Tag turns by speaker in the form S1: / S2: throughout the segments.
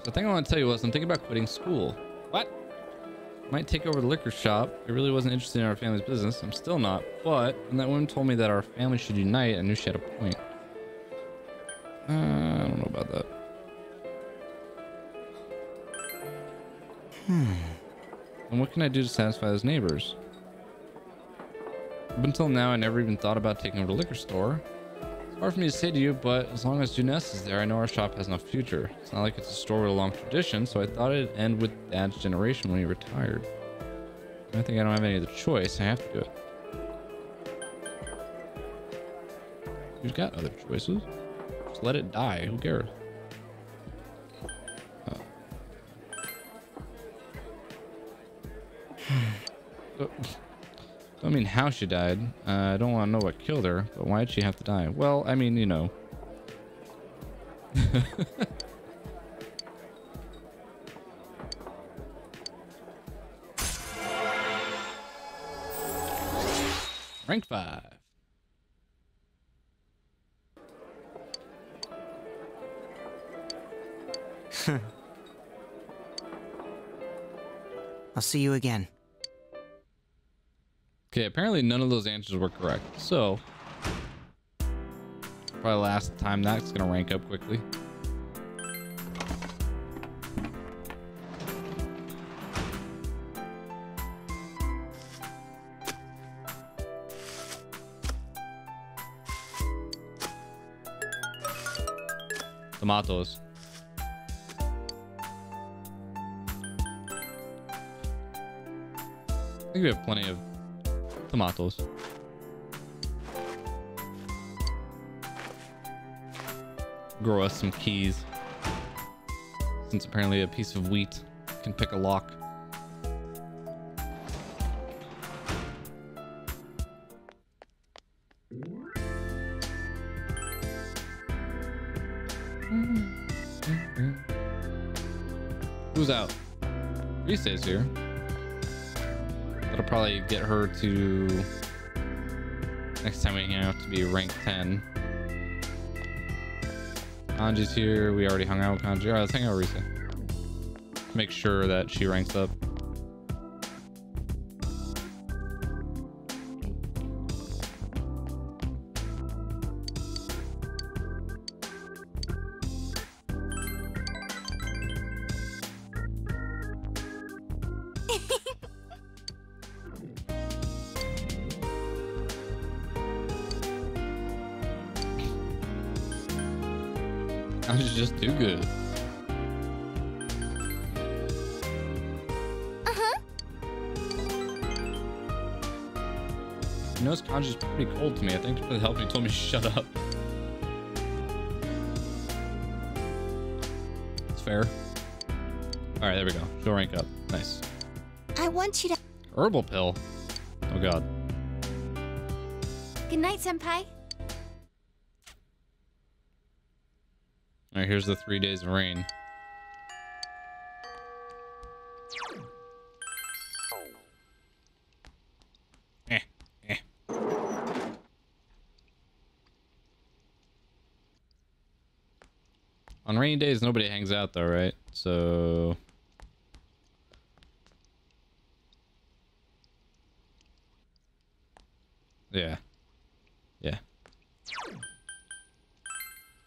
S1: The thing I want to tell you was I'm thinking about quitting school. What? Might take over the liquor shop. It really wasn't interested in our family's business. I'm still not. But when that woman told me that our family should unite, I knew she had a point. I don't know about that. And what can I do to satisfy those neighbors? Up until now, I never even thought about taking over the liquor store. It's hard for me to say to you, but as long as Juness is there, I know our shop has enough future. It's not like it's a store with a long tradition, so I thought it'd end with Dad's generation when he retired. I think I don't have any other choice. I have to do it. Who's got other choices? Just let it die. Who cares? I mean how she died. I don't want to know what killed her, but why did she have to die? Well, I mean, you know. Rank 5.
S2: I'll see you again.
S1: Okay, apparently none of those answers were correct. So, probably last time that's gonna rank up quickly. Tomatoes. I think we have plenty of tomatoes. Grow us some keys. Since apparently a piece of wheat can pick a lock. Who's out? Rise's here. That'll probably get her to next time we hang out to be rank 10. Kanji's here. We already hung out with Kanji. Alright, let's hang out with Rise. Make sure that she ranks up. Kanji's just too good. You notice Kanji's pretty cold to me. I think it helped. He told me shut up. It's fair. All right, there we go. She'll rank up. Nice.
S3: I want you to.
S1: Herbal pill. Oh god.
S3: Good night, senpai.
S1: All right, here's the 3 days of rain. On rainy days, nobody hangs out though, right? So... yeah. Yeah.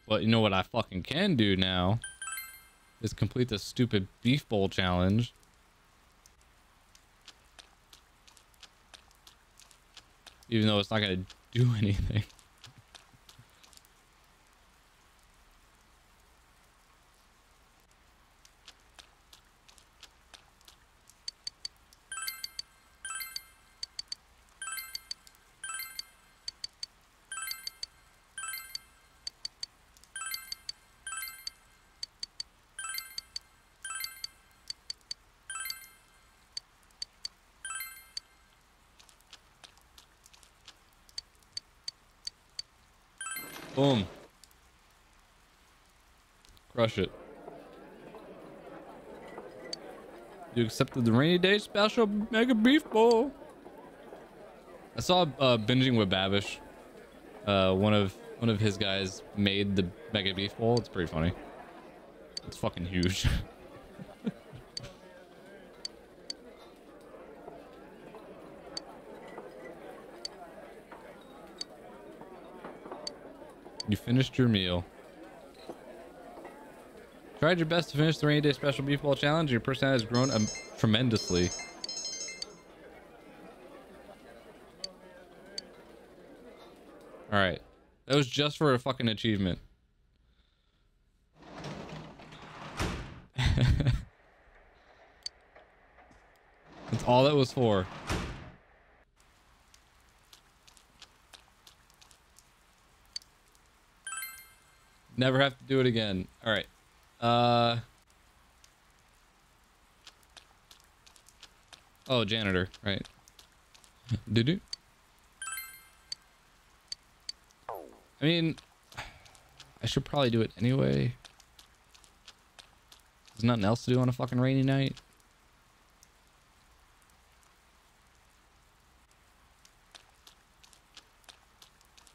S1: But you know what I fucking can do now? Is complete the stupid beef bowl challenge. Even though it's not gonna do anything. Boom. Crush it. You accepted the rainy day special mega beef bowl. I saw binging with Babish. One of his guys made the mega beef bowl. It's pretty funny. It's fucking huge. You finished your meal. Tried your best to finish the rainy day special beef bowl challenge. Your personality has grown tremendously. All right, that was just for a fucking achievement. That's all that was for. Never have to do it again. All right. Oh, janitor, right. Did I mean, I should probably do it anyway. There's nothing else to do on a fucking rainy night.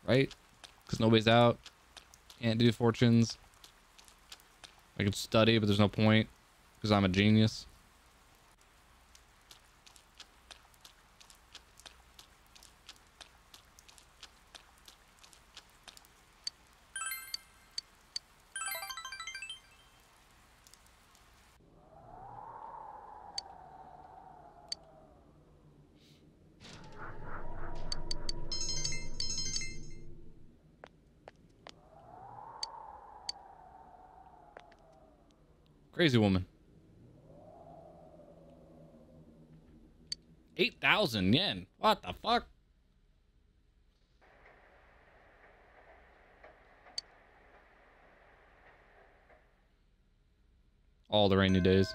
S1: Right? Because nobody's out. Can't do fortunes. I could study, but there's no point because I'm a genius. Crazy woman. 8,000 yen. What the fuck? All the rainy days.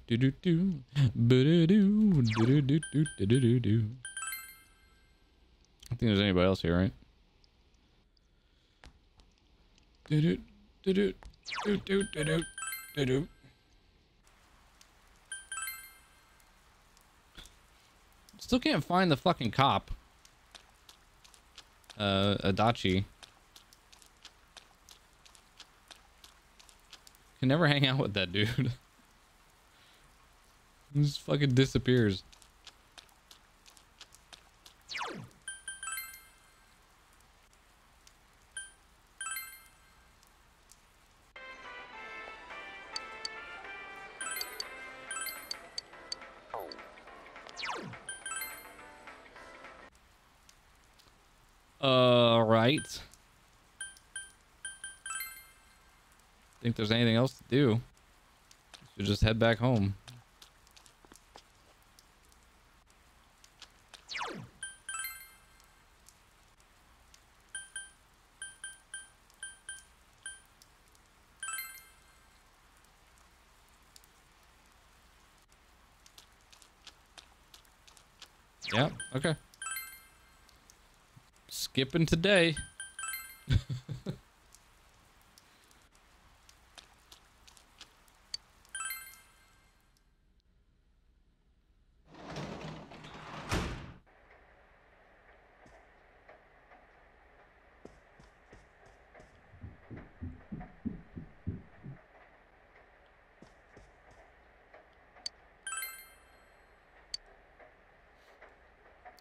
S1: Do do do, do do do, do do do do do. I think there's anybody else here, right? Do do do do do do do do do. Still can't find the fucking cop. Adachi. Can never hang out with that dude. He just fucking disappears. Right. Think there's anything else to do? Should just head back home. Yeah, okay. Skipping today.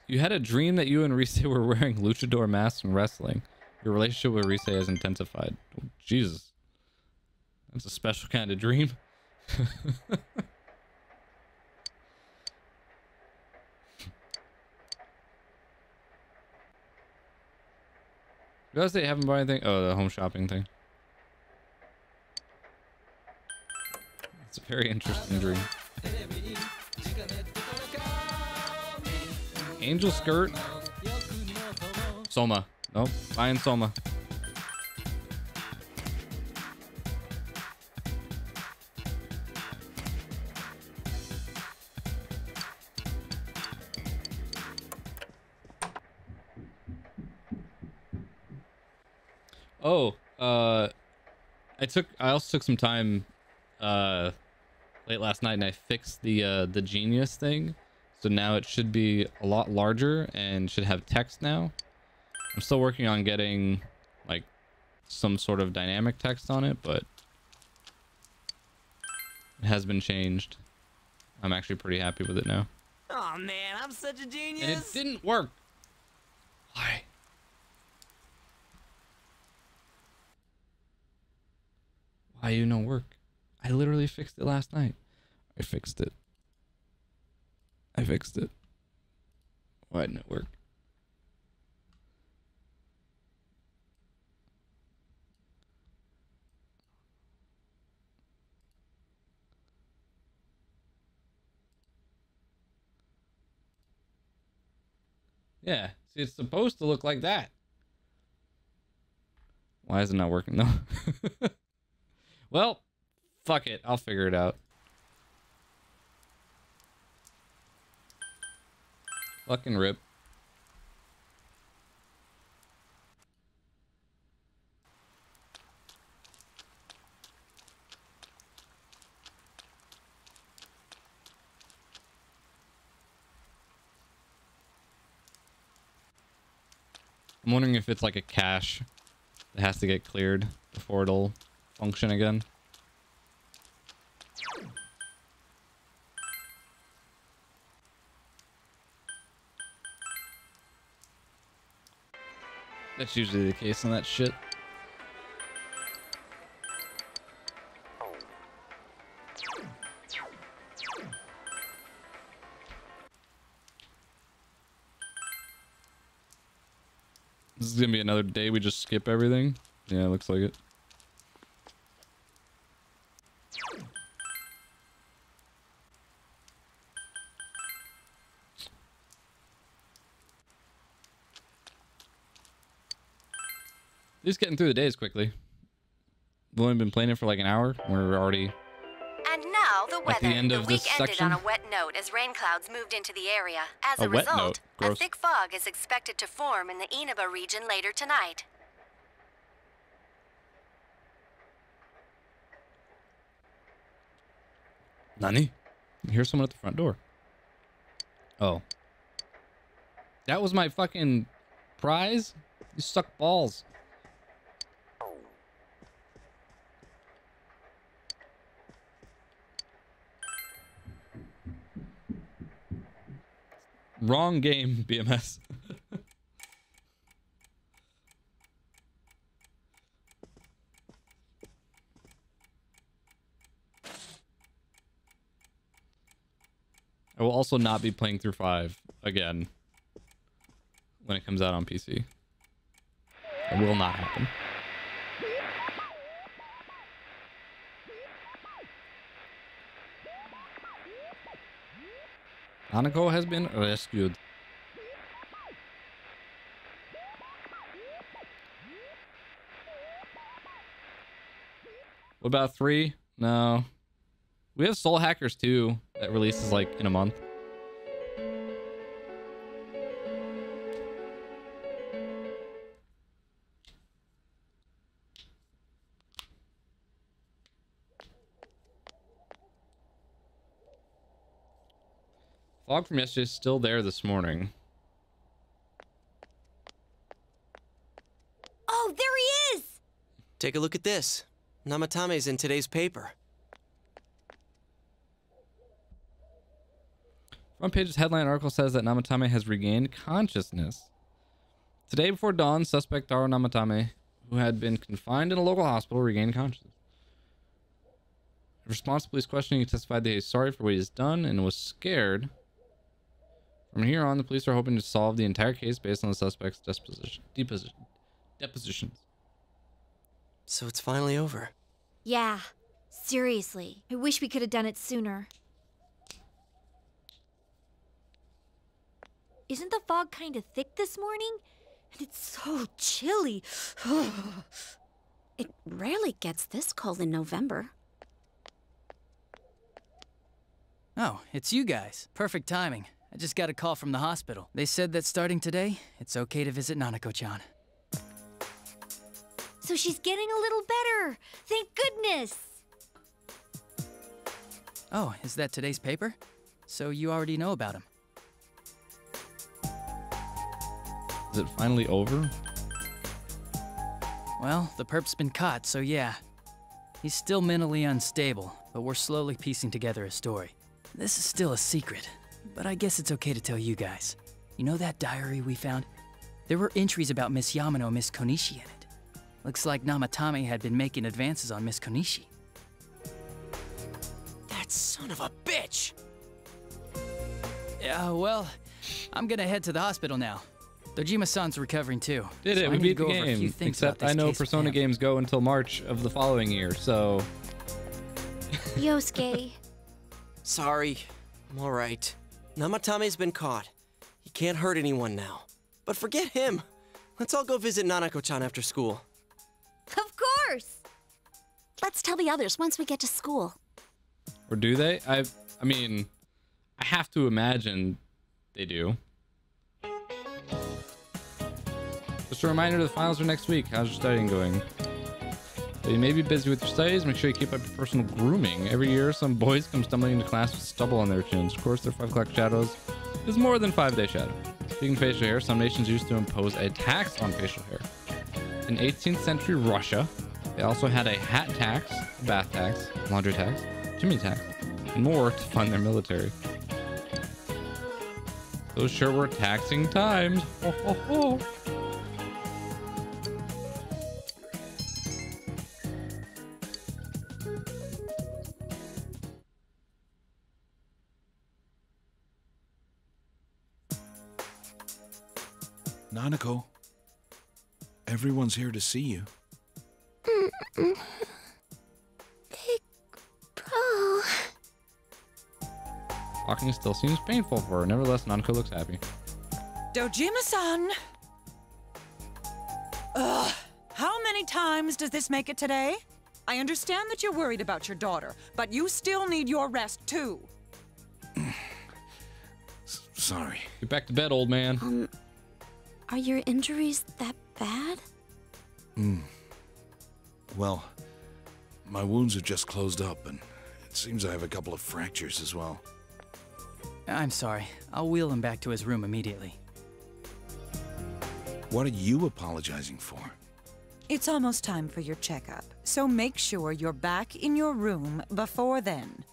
S1: You had a dream that you and Rise were wearing luchador masks and wrestling. Your relationship with Rise has intensified. Oh, Jesus. That's a special kind of dream. Did I say haven't bought anything? Oh, the home shopping thing. It's a very interesting dream. Angel skirt. Soma. Nope. Buying Soma. Oh, I also took some time late last night and I fixed the genius thing. So now it should be a lot larger and should have text now. I'm still working on getting like some sort of dynamic text on it, but it has been changed. I'm actually pretty happy with it now.
S2: Oh man, I'm such a genius.
S1: And it didn't work. Why? Why you no work? I literally fixed it last night. I fixed it. Why didn't it work? Yeah, see, it's supposed to look like that. Why is it not working though? Well, fuck it. I'll figure it out. Fucking rip. I'm wondering if it's like a cache that has to get cleared before it'll function again. That's usually the case on that shit. This is gonna be another day we just skip everything. Yeah, looks like it. Just getting through the days quickly. We've only been playing it for like an hour. We're already
S3: And now the weather.
S1: at the end of this
S3: week ended
S1: section.
S3: on a wet note as rain clouds moved into the area. As
S1: A
S3: a
S1: wet
S3: result,
S1: note?
S3: a
S1: Gross.
S3: thick fog is expected to form in the Inaba region later tonight.
S1: Nani? Here's someone at the front door. Oh. That was my fucking prize? You suck balls. Wrong game, BMS. I will also not be playing through 5 again when it comes out on PC. It will not happen. Hanako has been rescued. What about 3? No. We have Soul Hackers 2 that releases like in a month. Fog from yesterday is still there this morning.
S3: Oh, there he is!
S2: Take a look at this. Namatame's in today's paper.
S1: Front page's headline article says that Namatame has regained consciousness. Today before dawn, suspect Taro Namatame, who had been confined in a local hospital, regained consciousness. In response to police questioning, he testified that he is sorry for what he has done and was scared. From here on, the police are hoping to solve the entire case based on the suspect's depositions.
S2: So it's finally over.
S4: Yeah, seriously. I wish we could have done it sooner. Isn't the fog kind of thick this morning? And it's so chilly.
S5: It rarely gets this cold in November.
S6: Oh, it's you guys. Perfect timing. I just got a call from the hospital. They said that starting today, it's okay to visit Nanako-chan.
S4: So she's getting a little better. Thank goodness.
S6: Oh, is that today's paper? So you already know about him.
S1: Is it finally over?
S6: Well, the perp's been caught, so yeah. He's still mentally unstable, but we're slowly piecing together a story. This is still a secret, but I guess it's okay to tell you guys. You know that diary we found? There were entries about Miss Yamano and Miss Konishi in it. Looks like Namatame had been making advances on Miss Konishi.
S2: That son of a bitch!
S6: Yeah, well, I'm gonna head to the hospital now. Dojima-san's recovering too.
S1: Did it?
S6: So
S1: We
S6: I need
S1: beat
S6: to
S1: the
S6: go over a few
S1: game.
S6: things
S1: Except
S6: about this
S1: I know
S6: case with
S1: Persona
S6: him.
S1: games go until March of the following year, so...
S4: Yosuke.
S2: Sorry. I'm alright. Namatame's been caught. He can't hurt anyone now. But forget him. Let's all go visit Nanako-chan after school.
S4: Of course.
S5: Let's tell the others once we get to school.
S1: Or do they? I mean, I have to imagine they do. Just a reminder, the finals are next week. How's your studying going? So you may be busy with your studies. Make sure you keep up your personal grooming. Every year, some boys come stumbling into class with stubble on their chins. Of course, their 5 o'clock shadows is more than 5-day shadow. Speaking of facial hair, some nations used to impose a tax on facial hair. In 18th century Russia, they also had a hat tax, a bath tax, laundry tax, chimney tax, and more to fund their military. Those sure were taxing times. Ho, ho, ho.
S7: Nanako, everyone's here to see you.
S5: Big bro.
S1: Walking still seems painful for her. Nevertheless, Nanako looks happy.
S8: Dojima-san! Ugh, how many times does this make it today? I understand that you're worried about your daughter, but you still need your rest too.
S7: Sorry.
S1: Get back to bed, old man.
S5: Are your injuries that bad?
S7: Well, my wounds have just closed up, and it seems I have a couple of fractures as well.
S6: I'm sorry. I'll wheel him back to his room immediately.
S7: What are you apologizing for?
S8: It's almost time for your checkup, so make sure you're back in your room before then.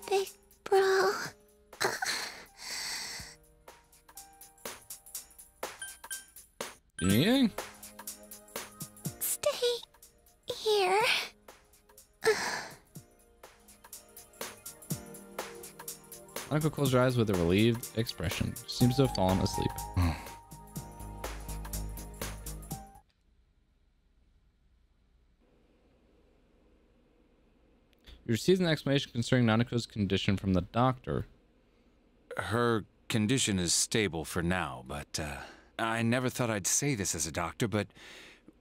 S5: Big bro.
S1: You need anything?
S5: Stay here.
S1: Nanako closed her eyes with a relieved expression. She seems to have fallen asleep. You received an explanation concerning Nanako's condition from the doctor.
S9: Her condition is stable for now, but I never thought I'd say this as a doctor, but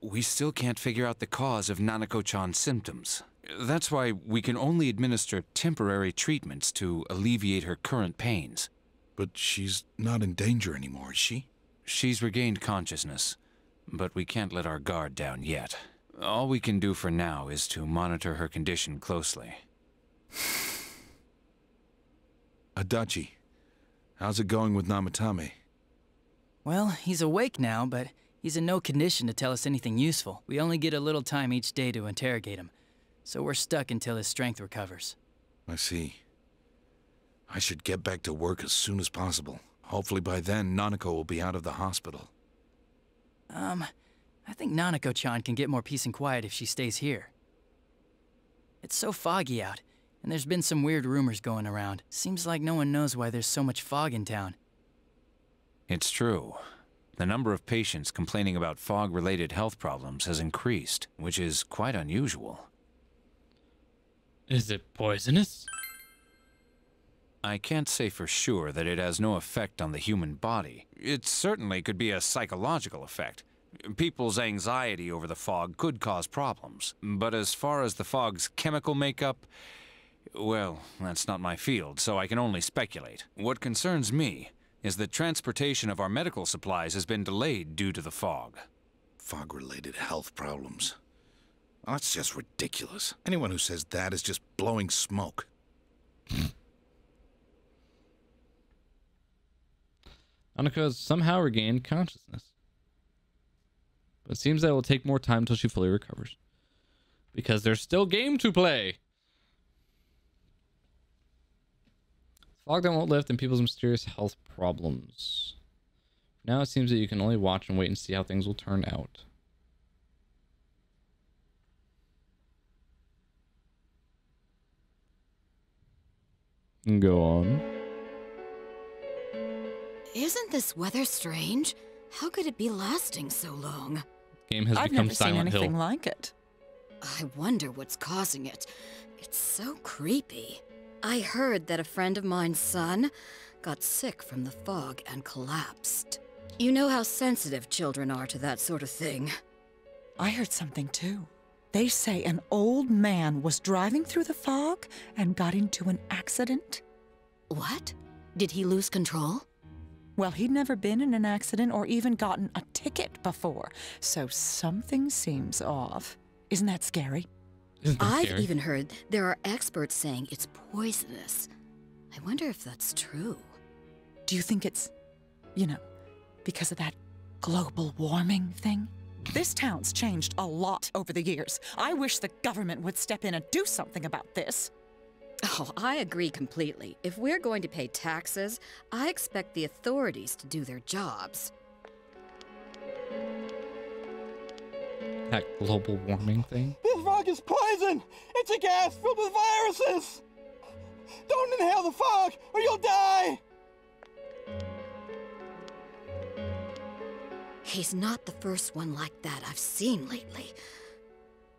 S9: we still can't figure out the cause of Nanako-chan's symptoms. That's why we can only administer temporary treatments to alleviate her current pains.
S7: But she's not in danger anymore, is she?
S9: She's regained consciousness, but we can't let our guard down yet. All we can do for now is to monitor her condition closely.
S7: Adachi, how's it going with Namatame?
S6: Well, he's awake now, but he's in no condition to tell us anything useful. We only get a little time each day to interrogate him, so we're stuck until his strength recovers.
S7: I see. I should get back to work as soon as possible. Hopefully by then, Nanako will be out of the hospital.
S6: I think Nanako-chan can get more peace and quiet if she stays here. It's so foggy out, and there's been some weird rumors going around. Seems like no one knows why there's so much fog in town.
S9: It's true. The number of patients complaining about fog-related health problems has increased, which is quite unusual.
S1: Is it poisonous?
S9: I can't say for sure that it has no effect on the human body. It certainly could be a psychological effect. People's anxiety over the fog could cause problems. But as far as the fog's chemical makeup, well, that's not my field, so I can only speculate. What concerns me is that transportation of our medical supplies has been delayed due to the fog.
S7: Fog-related health problems. Well, that's just ridiculous. Anyone who says that is just blowing smoke.
S1: Annika has somehow regained consciousness. But it seems that it will take more time until she fully recovers. Because there's still game to play. Fog that won't lift and people's mysterious health problems. Now it seems that you can only watch and wait and see how things will turn out. Go on.
S5: Isn't this weather strange? How could it be lasting so long?
S1: Game has become Silent
S8: I've never seen anything
S1: Hill.
S8: like it.
S5: I wonder what's causing it. It's so creepy. I heard that a friend of mine's son got sick from the fog and collapsed. You know how sensitive children are to that sort of thing.
S8: I heard something too. They say an old man was driving through the fog and got into an accident.
S5: What? Did he lose control?
S8: Well, he'd never been in an accident or even gotten a ticket before, so something seems off. Isn't that scary?
S5: I've even heard there are experts saying it's poisonous. I wonder if that's true.
S8: Do you think it's, you know, because of that global warming thing? This town's changed a lot over the years. I wish the government would step in and do something about this.
S5: Oh, I agree completely. If we're going to pay taxes, I expect the authorities to do their jobs.
S1: That global warming thing.
S10: This fog is poison! It's a gas filled with viruses! Don't inhale the fog, or you'll die!
S5: He's not the first one like that I've seen lately.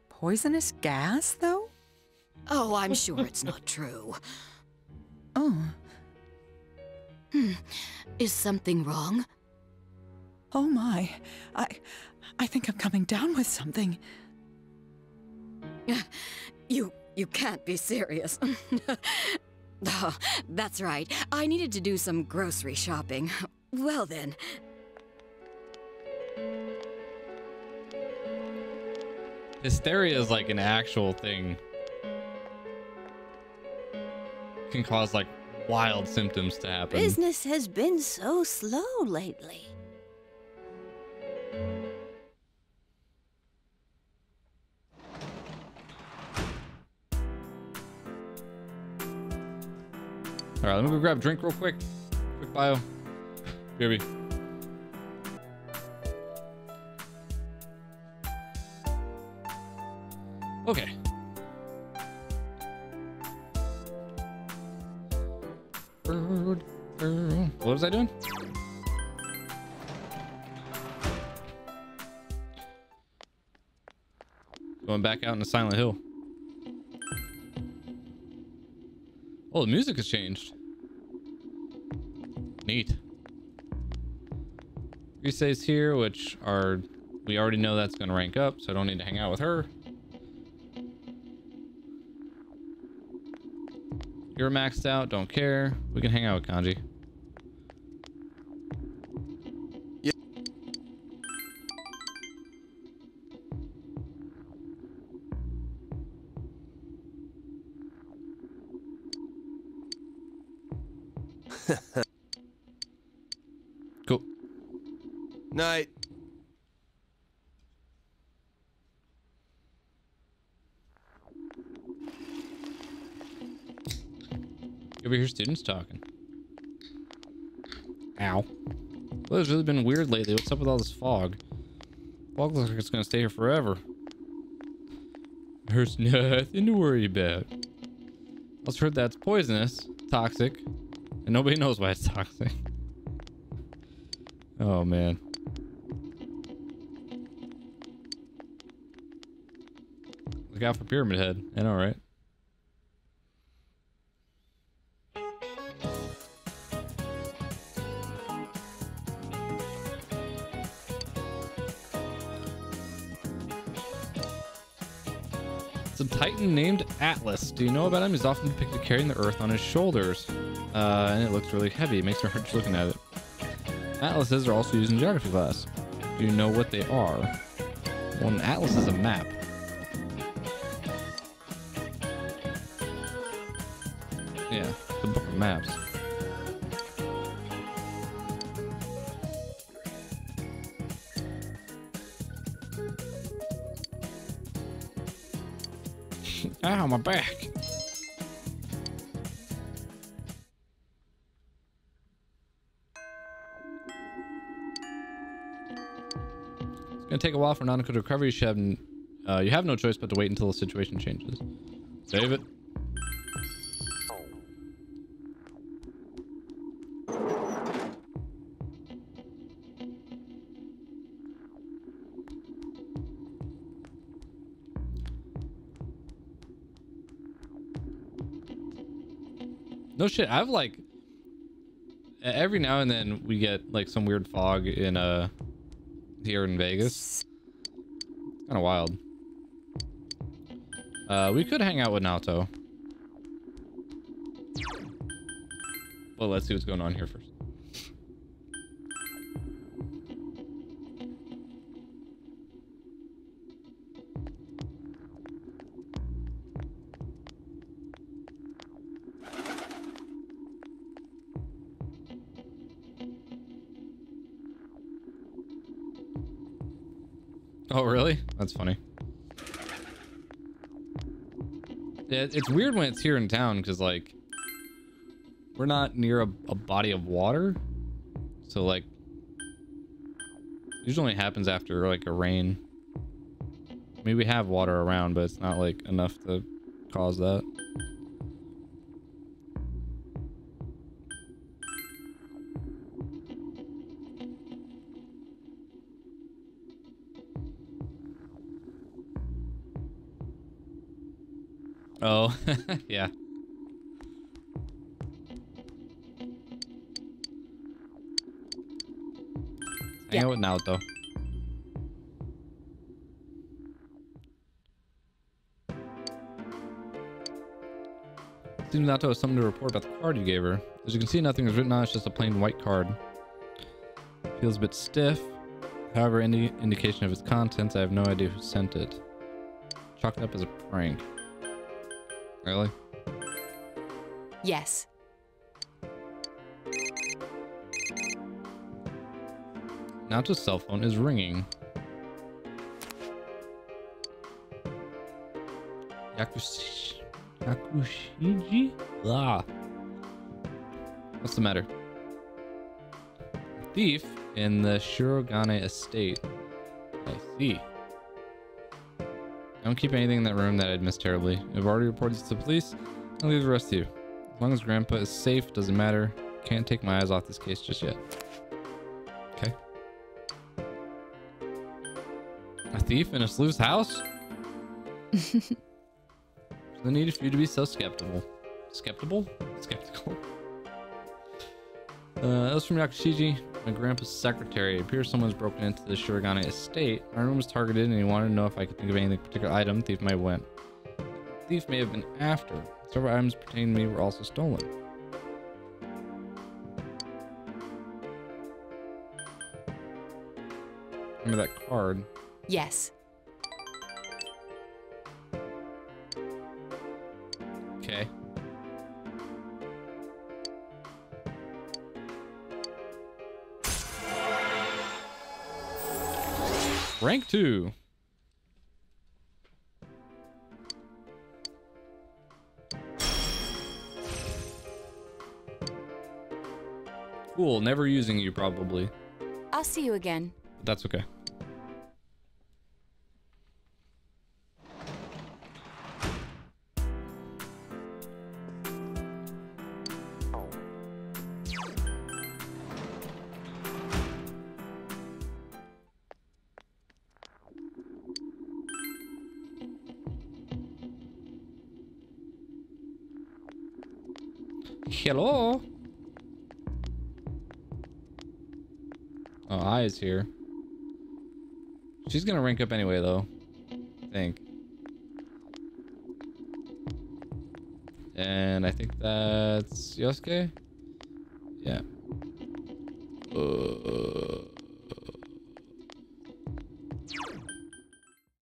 S8: Poisonous gas, though?
S5: Oh, I'm sure it's not true.
S8: Oh.
S5: Is something wrong?
S8: Oh my. I think I'm coming down with something.
S5: You can't be serious. Oh, that's right. I needed to do some grocery shopping. Well then.
S1: Hysteria is like an actual thing. Can cause like wild symptoms to happen.
S11: Business has been so slow lately.
S1: All right, let me go grab a drink real quick. Quick bio. BRB. Okay. What was I doing? Going back out into Silent Hill. Oh, the music has changed. Neat. Resay's here, which are... We already know that's going to rank up, so I don't need to hang out with her. You're maxed out, don't care. We can hang out with Kanji. Cool.
S2: Night.
S1: You ever hear students talking? Ow. Well, it's really been weird lately. What's up with all this fog? Fog looks like it's gonna stay here forever. There's nothing to worry about. I just heard that's poisonous, toxic, and nobody knows why it's toxic. Oh man. Look out for Pyramid Head. I know, right? It's a titan named Atlus. Do you know about him? He's often depicted carrying the earth on his shoulders. And it looks really heavy. It makes me hurt just looking at it. Atlases are also used in geography class. Do you know what they are? Well, an atlas is a map. Yeah, the book of maps. Ow, my back. It's gonna take a while for Nanako to recover. You have no choice but to wait until the situation changes. Save it. No shit, I've like every now and then we get like some weird fog in here in Vegas. Kind of wild. We could hang out with Naoto. Well, let's see what's going on here first. Oh, really? That's funny. Yeah, it's weird when it's here in town because, like, we're not near a body of water. So, like, usually only happens after, like, a rain. I mean, we have water around, but it's not, like, enough to cause that. Oh, yeah. Hang out with Naoto. Seems Naoto has something to report about the card you gave her. As you can see, nothing is written on it, it's just a plain white card. Feels a bit stiff. However, any indication of its contents, I have no idea who sent it. Chalked up as a prank. Really?
S12: Yes.
S1: Naoto's cell phone is ringing. Yakushiji? Ah. What's the matter? Thief in the Shirogane estate. I see. Don't keep anything in that room that I'd miss terribly. I've already reported this to the police. I'll leave the rest to you. As long as Grandpa is safe, doesn't matter. Can't take my eyes off this case just yet. Okay. A thief in a sleuth's house? There's no need for you to be so skeptical. Skeptical? Skeptical. That was from Yakushiji, my grandpa's secretary. It appears someone's broken into the Shirogane estate. My room was targeted and he wanted to know if I could think of any particular item the thief might have went. The thief may have been after. Several items pertaining to me were also stolen. Remember that card?
S12: Yes.
S1: Okay. Rank 2. Cool, never using you probably.
S12: I'll see you again.
S1: But that's okay. Hello. Oh, I is here. She's gonna rank up anyway, though. I think. And I think that's Yosuke. Yeah.